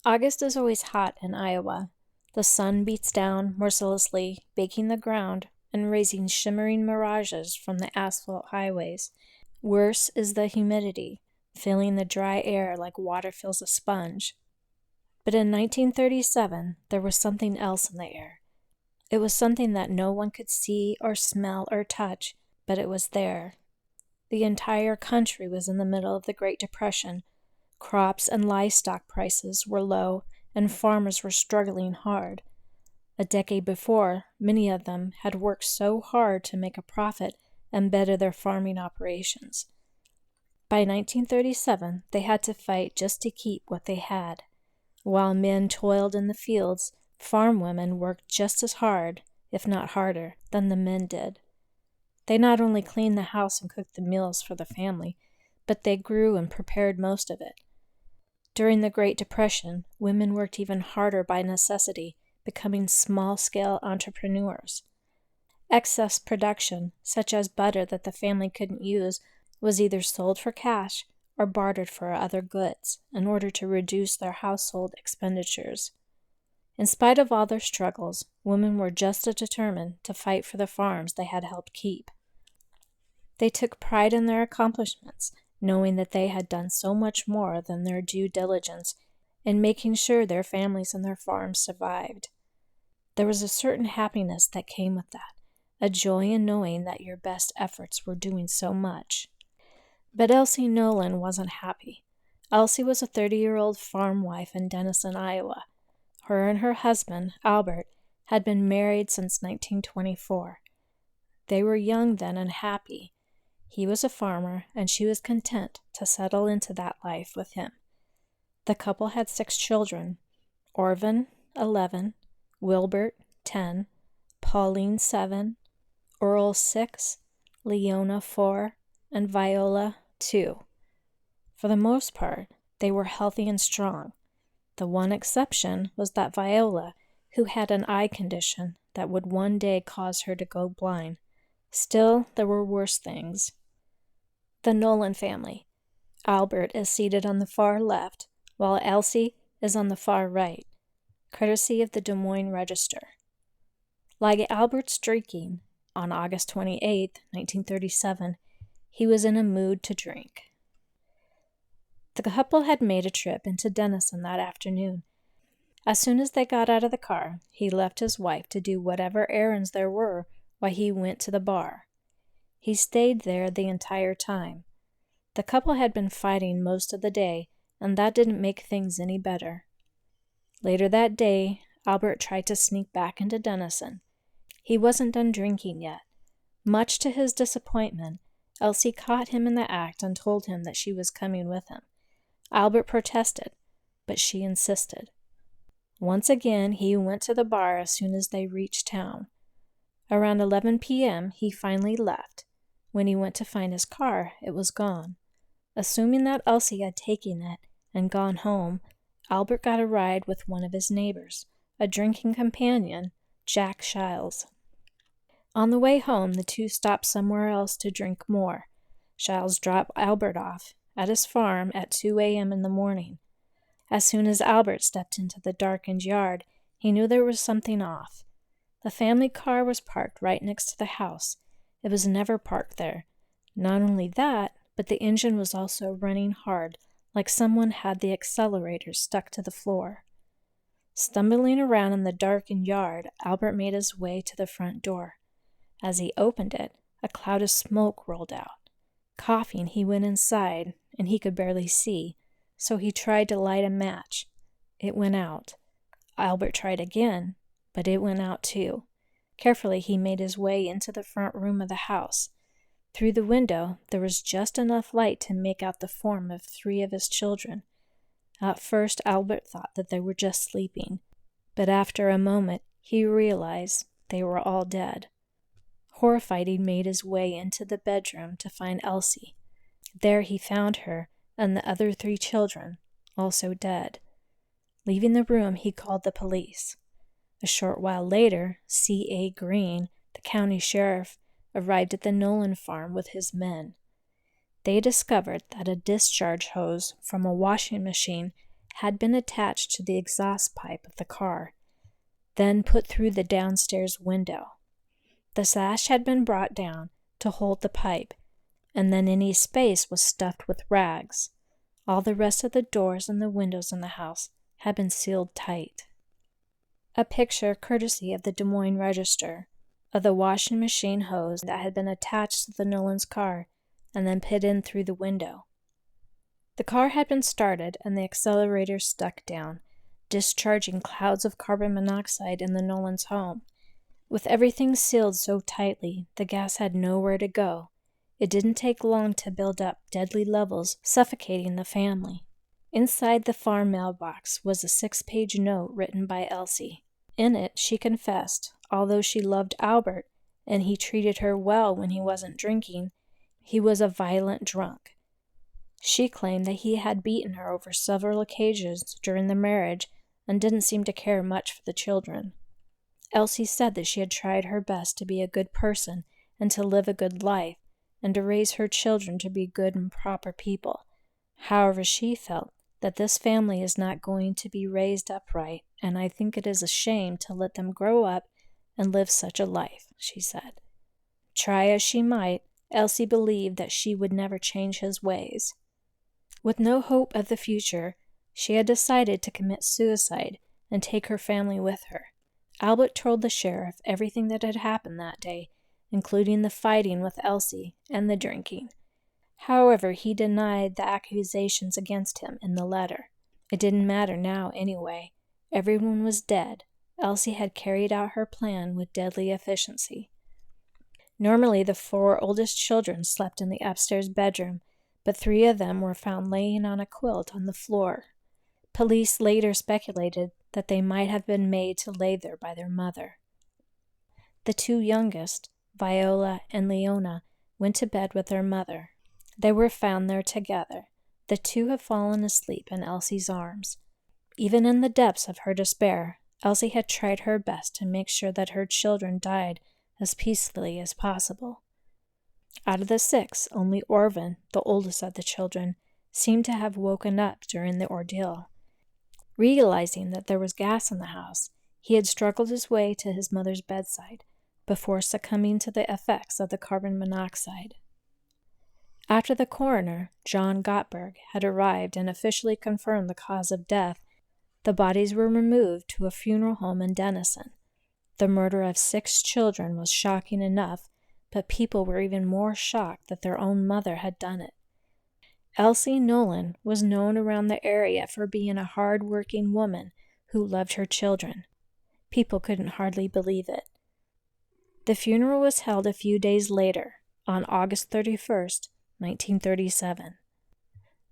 August is always hot in Iowa. The sun beats down mercilessly, baking the ground and raising shimmering mirages from the asphalt highways. Worse is the humidity, filling the dry air like water fills a sponge. But in 1937, there was something else in the air. It was something that no one could see or smell or touch, but it was there. The entire country was in the middle of the Great Depression. Crops and livestock prices were low, and farmers were struggling hard. A decade before, many of them had worked so hard to make a profit and better their farming operations. By 1937, they had to fight just to keep what they had. While men toiled in the fields, farm women worked just as hard, if not harder, than the men did. They not only cleaned the house and cooked the meals for the family, but they grew and prepared most of it. During the Great Depression, women worked even harder by necessity, becoming small-scale entrepreneurs. Excess production, such as butter that the family couldn't use, was either sold for cash or bartered for other goods in order to reduce their household expenditures. In spite of all their struggles, women were just as determined to fight for the farms they had helped keep. They took pride in their accomplishments, knowing that they had done so much more than their due diligence in making sure their families and their farms survived. There was a certain happiness that came with that, a joy in knowing that your best efforts were doing so much. But Elsie Nollen wasn't happy. Elsie was a 30-year-old farm wife in Denison, Iowa. Her and her husband, Albert, had been married since 1924. They were young then and happy. He was a farmer, and she was content to settle into that life with him. The couple had 6 children: Orvin, 11, Wilbert, 10, Pauline, 7, Earl, 6, Leona, 4, and Viola, 2. For the most part, they were healthy and strong. The one exception was that Viola, who had an eye condition that would one day cause her to go blind. Still, there were worse things. The Nollen family. Albert is seated on the far left, while Elsie is on the far right, courtesy of the Des Moines Register. Like Albert's drinking on August 28, 1937, he was in a mood to drink. The couple had made a trip into Denison that afternoon. As soon as they got out of the car, he left his wife to do whatever errands there were while he went to the bar. He stayed there the entire time. The couple had been fighting most of the day, and that didn't make things any better. Later that day, Albert tried to sneak back into Denison. He wasn't done drinking yet. Much to his disappointment, Elsie caught him in the act and told him that she was coming with him. Albert protested, but she insisted. Once again, he went to the bar as soon as they reached town. Around 11 p.m., he finally left. When he went to find his car, it was gone. Assuming that Elsie had taken it and gone home, Albert got a ride with one of his neighbors, a drinking companion, Jack Shiles. On the way home, the two stopped somewhere else to drink more. Shiles dropped Albert off at his farm at 2 a.m. in the morning. As soon as Albert stepped into the darkened yard, he knew there was something off. The family car was parked right next to the house. It was never parked there. Not only that, but the engine was also running hard, like someone had the accelerator stuck to the floor. Stumbling around in the darkened yard, Albert made his way to the front door. As he opened it, a cloud of smoke rolled out. Coughing, he went inside, and he could barely see, so he tried to light a match. It went out. Albert tried again, but it went out too. Carefully, he made his way into the front room of the house. Through the window, there was just enough light to make out the form of 3 of his children. At first, Albert thought that they were just sleeping, but after a moment, he realized they were all dead. Horrified, he made his way into the bedroom to find Elsie. There he found her and the other 3 children, also dead. Leaving the room, he called the police. A short while later, C.A. Green, the county sheriff, arrived at the Nollen farm with his men. they discovered that a discharge hose from a washing machine had been attached to the exhaust pipe of the car, then put through the downstairs window. The sash had been brought down to hold the pipe, and then any space was stuffed with rags. All the rest of the doors and the windows in the house had been sealed tight. A picture courtesy of the Des Moines Register of the washing machine hose that had been attached to the Nollens' car and then put in through the window. The car had been started and the accelerator stuck down, discharging clouds of carbon monoxide in the Nollens' home. With everything sealed so tightly, the gas had nowhere to go. It didn't take long to build up deadly levels, suffocating the family. Inside the farm mailbox was a 6-page note written by Elsie. In it, she confessed, although she loved Albert and he treated her well when he wasn't drinking, he was a violent drunk. She claimed that he had beaten her over several occasions during the marriage and didn't seem to care much for the children. Elsie said that she had tried her best to be a good person and to live a good life, and to raise her children to be good and proper people. However, she felt that this family is not going to be raised upright, and I think it is a shame to let them grow up and live such a life, she said. Try as she might, Elsie believed that she would never change his ways. With no hope of the future, she had decided to commit suicide and take her family with her. Albert told the sheriff everything that had happened that day, including the fighting with Elsie and the drinking. However, he denied the accusations against him in the letter. It didn't matter now anyway. Everyone was dead. Elsie had carried out her plan with deadly efficiency. Normally, the 4 oldest children slept in the upstairs bedroom, but 3 of them were found laying on a quilt on the floor. Police later speculated that they might have been made to lay there by their mother. The 2 youngest, Viola and Leona, went to bed with their mother. They were found there together. The 2 had fallen asleep in Elsie's arms. Even in the depths of her despair, Elsie had tried her best to make sure that her children died as peacefully as possible. Out of the 6, only Orvin, the oldest of the children, seemed to have woken up during the ordeal. Realizing that there was gas in the house, he had struggled his way to his mother's bedside before succumbing to the effects of the carbon monoxide. After the coroner, John Gottberg, had arrived and officially confirmed the cause of death, the bodies were removed to a funeral home in Denison. The murder of 6 children was shocking enough, but people were even more shocked that their own mother had done it. Elsie Nollen was known around the area for being a hard-working woman who loved her children. People couldn't hardly believe it. The funeral was held a few days later, on August 31st, 1937.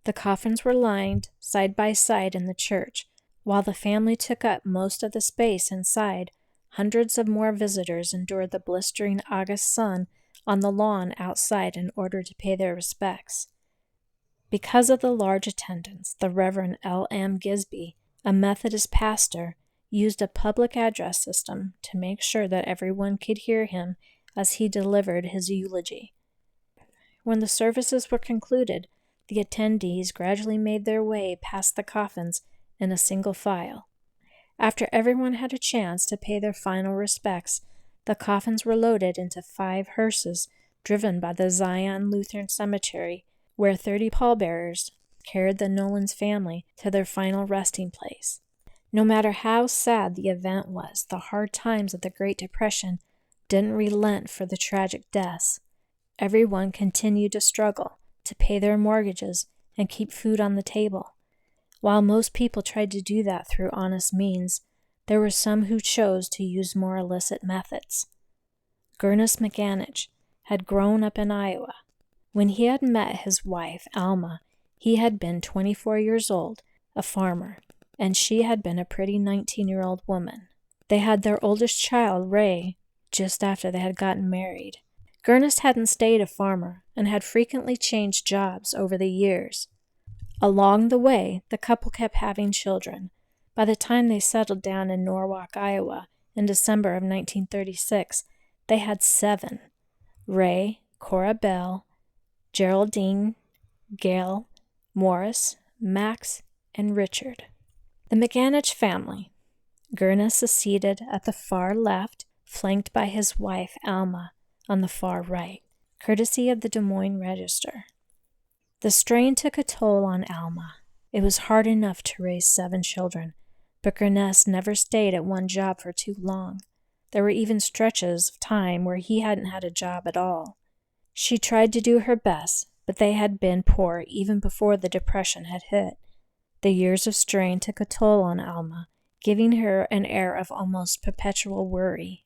The coffins were lined side by side in the church. While the family took up most of the space inside, hundreds of more visitors endured the blistering August sun on the lawn outside in order to pay their respects. Because of the large attendance, the Reverend L.M. Gisby, a Methodist pastor, used a public address system to make sure that everyone could hear him as he delivered his eulogy. When the services were concluded, the attendees gradually made their way past the coffins in a single file. After everyone had a chance to pay their final respects, the coffins were loaded into 5 hearses driven by the Zion Lutheran Cemetery, where 30 pallbearers carried the Nollens family to their final resting place. No matter how sad the event was, the hard times of the Great Depression didn't relent for the tragic deaths. Everyone continued to struggle to pay their mortgages and keep food on the table. While most people tried to do that through honest means, there were some who chose to use more illicit methods. Alma Mcanitch had grown up in Iowa. When he had met his wife, Alma, he had been 24 years old, a farmer, and she had been a pretty 19-year-old woman. They had their oldest child, Ray, just after they had gotten married. Ernest hadn't stayed a farmer and had frequently changed jobs over the years. Along the way, the couple kept having children. By the time they settled down in Norwalk, Iowa, in December of 1936, they had 7: Ray, Cora Bell, Geraldine, Gail, Morris, Max, and Richard. The Mcanitch family. Gurnis is seated at the far left, flanked by his wife, Alma, on the far right, courtesy of the Des Moines Register. The strain took a toll on Alma. It was hard enough to raise 7 children, but Gurnis never stayed at one job for too long. There were even stretches of time where he hadn't had a job at all. She tried to do her best, but they had been poor even before the Depression had hit. The years of strain took a toll on Alma, giving her an air of almost perpetual worry.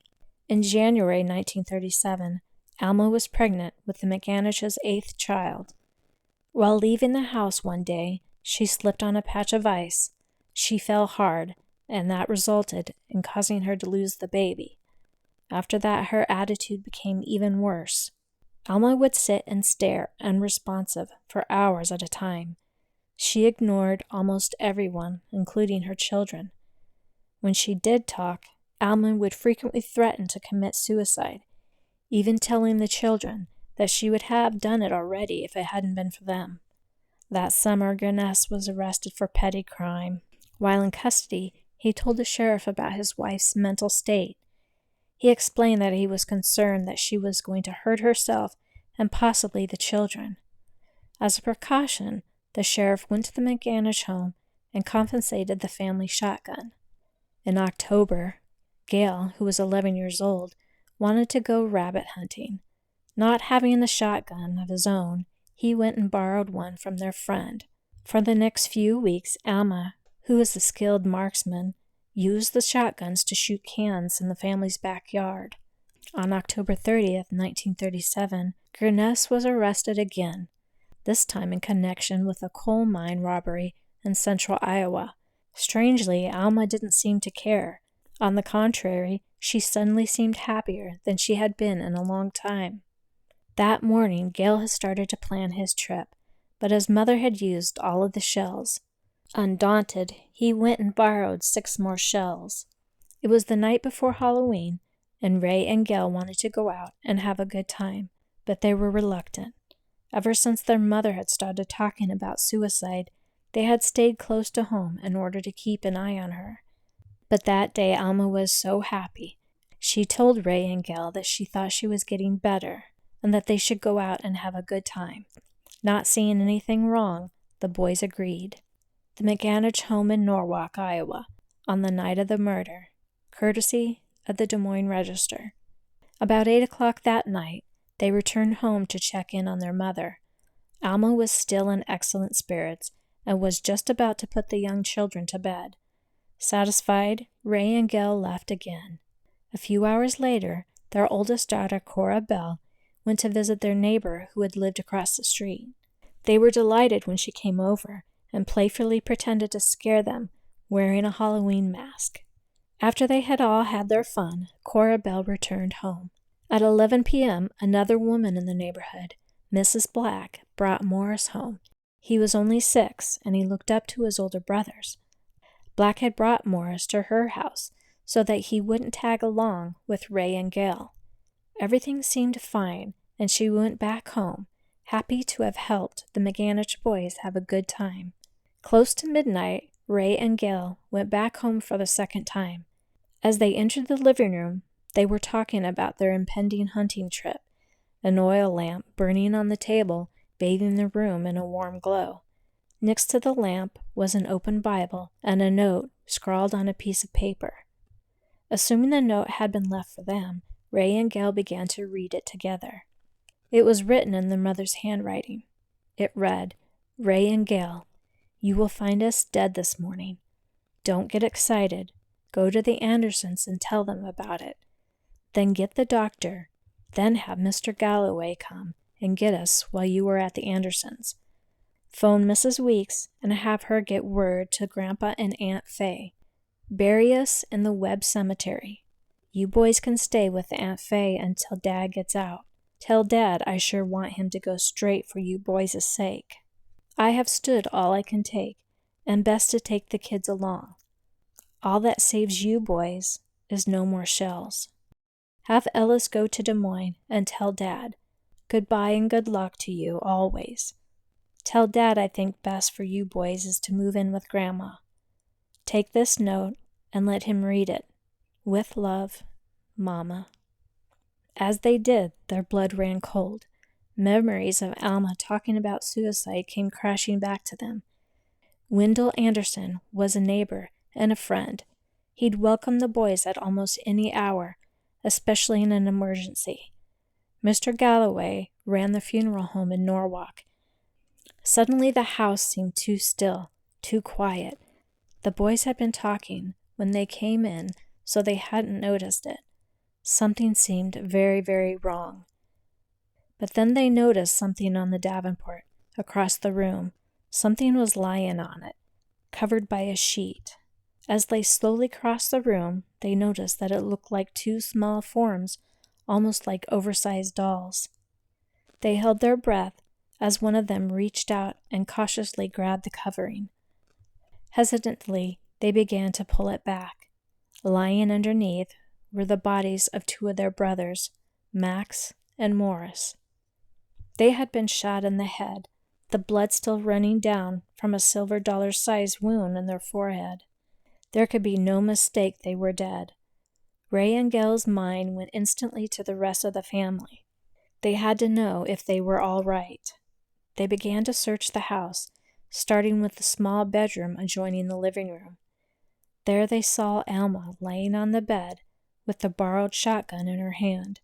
In January 1937, Alma was pregnant with the Mcanitch's 8th child. While leaving the house one day, she slipped on a patch of ice. She fell hard, and that resulted in causing her to lose the baby. After that, her attitude became even worse. Alma would sit and stare, unresponsive, for hours at a time. She ignored almost everyone, including her children. When she did talk, Alma would frequently threaten to commit suicide, even telling the children that she would have done it already if it hadn't been for them. That summer, Gurnis was arrested for petty crime. While in custody, he told the sheriff about his wife's mental state. He explained that he was concerned that she was going to hurt herself and possibly the children. As a precaution, the sheriff went to the Mcanitch home and confiscated the family shotgun. In October, Gail, who was 11 years old, wanted to go rabbit hunting. Not having a shotgun of his own, he went and borrowed one from their friend. For the next few weeks, Alma, who was a skilled marksman, used the shotguns to shoot cans in the family's backyard. On October 30th, 1937, Gurnis was arrested again, this time in connection with a coal mine robbery in central Iowa. Strangely, Alma didn't seem to care. On the contrary, she suddenly seemed happier than she had been in a long time. That morning, Gail had started to plan his trip, but his mother had used all of the shells. Undaunted, he went and borrowed 6 more shells. It was the night before Halloween, and Ray and Gail wanted to go out and have a good time, but they were reluctant. Ever since their mother had started talking about suicide, they had stayed close to home in order to keep an eye on her. But that day Alma was so happy. She told Ray and Gail that she thought she was getting better, and that they should go out and have a good time. Not seeing anything wrong, the boys agreed. The Mcanitch home in Norwalk, Iowa, on the night of the murder, courtesy of the Des Moines Register. About 8 o'clock that night, they returned home to check in on their mother. Alma was still in excellent spirits and was just about to put the young children to bed. Satisfied, Ray and Gail left again. A few hours later, their oldest daughter, Cora Bell, went to visit their neighbor who had lived across the street. They were delighted when she came over and playfully pretended to scare them, wearing a Halloween mask. After they had all had their fun, Cora Bell returned home. At 11 p.m., another woman in the neighborhood, Mrs. Black, brought Morris home. He was only 6, and he looked up to his older brothers. Black had brought Morris to her house so that he wouldn't tag along with Ray and Gail. Everything seemed fine, and she went back home, happy to have helped the Mcanitch boys have a good time. Close to midnight, Ray and Gail went back home for the second time. As they entered the living room, they were talking about their impending hunting trip, an oil lamp burning on the table, bathing the room in a warm glow. Next to the lamp was an open Bible and a note scrawled on a piece of paper. Assuming the note had been left for them, Ray and Gail began to read it together. It was written in their mother's handwriting. It read, "Ray and Gail, you will find us dead this morning. Don't get excited. Go to the Andersons and tell them about it. Then get the doctor. Then have Mr. Galloway come and get us while you are at the Andersons. Phone Mrs. Weeks and have her get word to Grandpa and Aunt Fay. Bury us in the Webb Cemetery. You boys can stay with Aunt Fay until Dad gets out. Tell Dad I sure want him to go straight for you boys' sake. I have stood all I can take, and best to take the kids along. All that saves you boys is no more shells. Have Ellis go to Des Moines and tell Dad. Goodbye and good luck to you always. Tell Dad I think best for you boys is to move in with Grandma. Take this note and let him read it. With love, Mama." As they did, their blood ran cold. Memories of Alma talking about suicide came crashing back to them. Wendell Anderson was a neighbor and a friend. He'd welcome the boys at almost any hour, especially in an emergency. Mr. Galloway ran the funeral home in Norwalk. Suddenly the house seemed too still, too quiet. The boys had been talking when they came in, so they hadn't noticed it. Something seemed very, very wrong. But then they noticed something on the davenport across the room. Something was lying on it, covered by a sheet. As they slowly crossed the room, they noticed that it looked like two small forms, almost like oversized dolls. They held their breath as one of them reached out and cautiously grabbed the covering. Hesitantly, they began to pull it back. Lying underneath were the bodies of two of their brothers, Max and Morris. They had been shot in the head, the blood still running down from a silver dollar-sized wound in their forehead. There could be no mistake they were dead. Ray and Gail's mind went instantly to the rest of the family. They had to know if they were all right. They began to search the house, starting with the small bedroom adjoining the living room. There they saw Alma laying on the bed with the borrowed shotgun in her hand.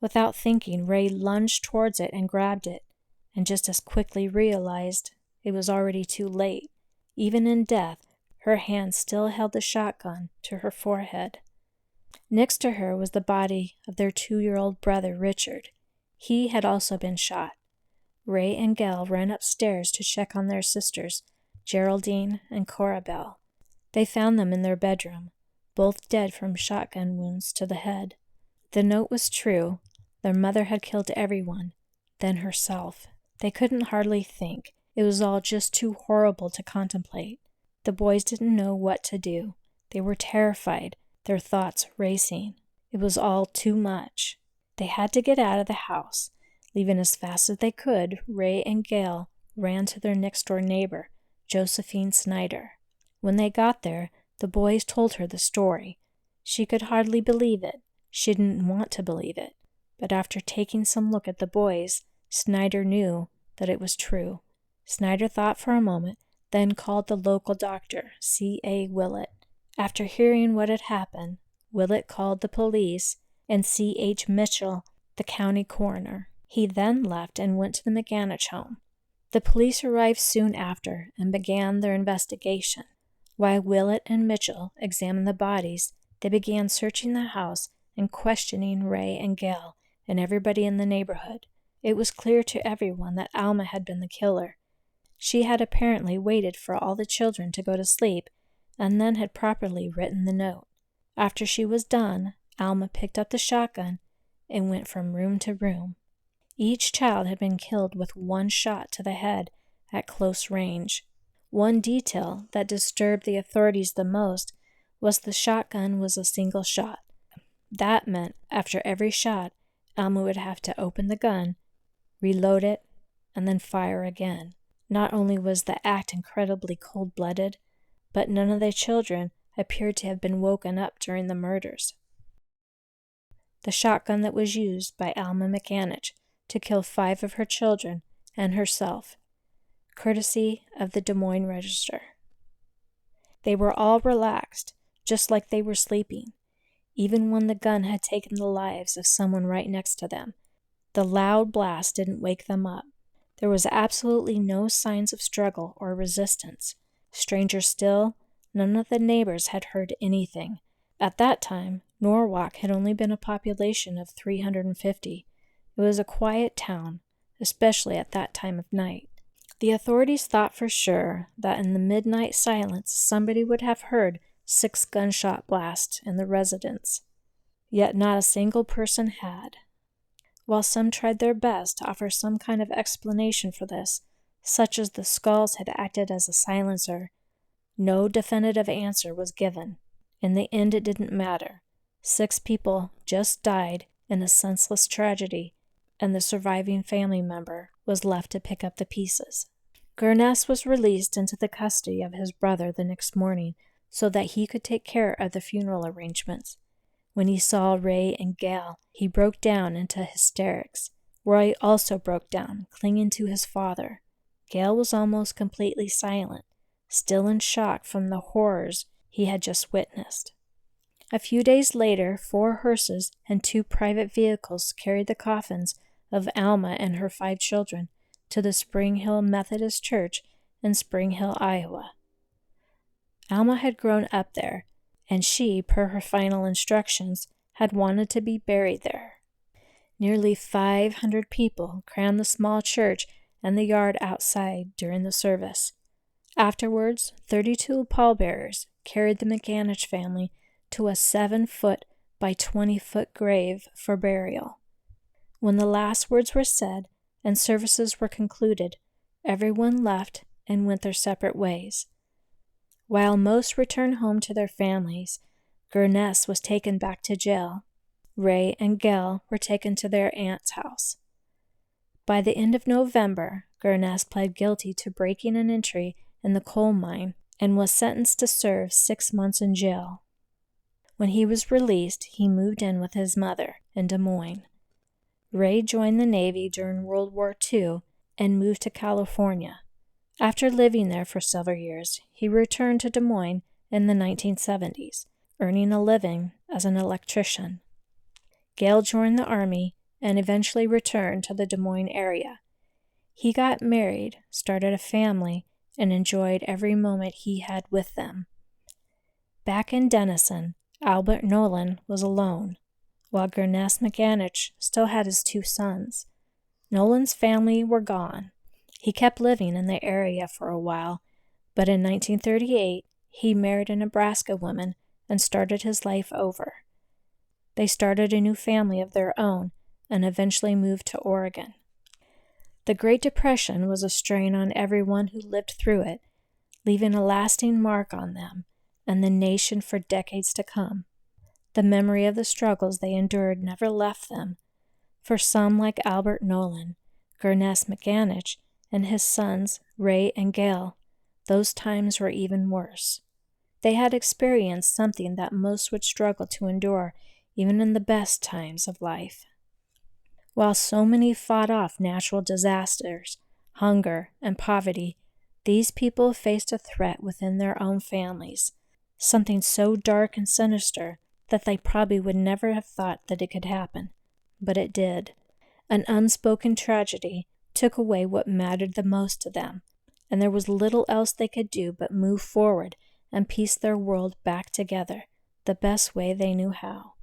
Without thinking, Ray lunged towards it and grabbed it, and just as quickly realized it was already too late. Even in death, her hand still held the shotgun to her forehead. Next to her was the body of their 2-year-old brother, Richard. He had also been shot. Ray and Gail ran upstairs to check on their sisters, Geraldine and Cora Belle. They found them in their bedroom, both dead from shotgun wounds to the head. The note was true. Their mother had killed everyone, then herself. They couldn't hardly think. It was all just too horrible to contemplate. The boys didn't know what to do. They were terrified, their thoughts racing. It was all too much. They had to get out of the house. Leaving as fast as they could, Ray and Gail ran to their next-door neighbor, Josephine Snyder. When they got there, the boys told her the story. She could hardly believe it. She didn't want to believe it. But after taking some look at the boys, Snyder knew that it was true. Snyder thought for a moment, then called the local doctor, C.A. Willett. After hearing what had happened, Willett called the police and C.H. Mitchell, the county coroner. He then left and went to the Mcanitch home. The police arrived soon after and began their investigation. While Willett and Mitchell examined the bodies, they began searching the house and questioning Ray and Gail and everybody in the neighborhood. It was clear to everyone that Alma had been the killer. She had apparently waited for all the children to go to sleep and then had properly written the note. After she was done, Alma picked up the shotgun and went from room to room. Each child had been killed with one shot to the head at close range. One detail that disturbed the authorities the most was the shotgun was a single shot. That meant after every shot, Alma would have to open the gun, reload it, and then fire again. Not only was the act incredibly cold-blooded, but none of the children appeared to have been woken up during the murders. The shotgun that was used by Alma Mcanitch to kill 5 of her children and herself, courtesy of the Des Moines Register. They were all relaxed, just like they were sleeping, even when the gun had taken the lives of someone right next to them. The loud blast didn't wake them up. There was absolutely no signs of struggle or resistance. Stranger still, none of the neighbors had heard anything. At that time, Norwalk had only been a population of 350. It was a quiet town, especially at that time of night. The authorities thought for sure that in the midnight silence somebody would have heard 6 gunshot blasts in the residence. Yet not a single person had. While some tried their best to offer some kind of explanation for this, such as the skulls had acted as a silencer, no definitive answer was given. In the end, it didn't matter. 6 people just died in a senseless tragedy, and the surviving family member was left to pick up the pieces. Gurness was released into the custody of his brother the next morning so that he could take care of the funeral arrangements. When he saw Ray and Gail, he broke down into hysterics. Roy also broke down, clinging to his father. Gail was almost completely silent, still in shock from the horrors he had just witnessed. A few days later, 4 hearses and 2 private vehicles carried the coffins of Alma and her 5 children to the Spring Hill Methodist Church in Spring Hill, Iowa. Alma had grown up there, and she, per her final instructions, had wanted to be buried there. Nearly 500 people crammed the small church and the yard outside during the service. Afterwards, 32 pallbearers carried the Mcanitch family to a 7-foot by 20-foot grave for burial. When the last words were said and services were concluded, everyone left and went their separate ways. While most returned home to their families, Gurness was taken back to jail. Ray and Gail were taken to their aunt's house. By the end of November, Gurness pled guilty to breaking an entry in the coal mine and was sentenced to serve 6 months in jail. When he was released, he moved in with his mother in Des Moines. Ray joined the Navy during World War II and moved to California. After living there for several years, he returned to Des Moines in the 1970s, earning a living as an electrician. Gail joined the Army and eventually returned to the Des Moines area. He got married, started a family, and enjoyed every moment he had with them. Back in Denison, Albert Nollen was alone, while Gurness Mcanitch still had his 2 sons. Nollen's family were gone. He kept living in the area for a while, but in 1938, he married a Nebraska woman and started his life over. They started a new family of their own and eventually moved to Oregon. The Great Depression was a strain on everyone who lived through it, leaving a lasting mark on them and the nation for decades to come. The memory of the struggles they endured never left them. For some like Albert Nollen, Gurness Mcanitch, and his sons, Ray and Gail, those times were even worse. They had experienced something that most would struggle to endure even in the best times of life. While so many fought off natural disasters, hunger, and poverty, these people faced a threat within their own families, something so dark and sinister that they probably would never have thought that it could happen. But it did. An unspoken tragedy took away what mattered the most to them, and there was little else they could do but move forward and piece their world back together the best way they knew how.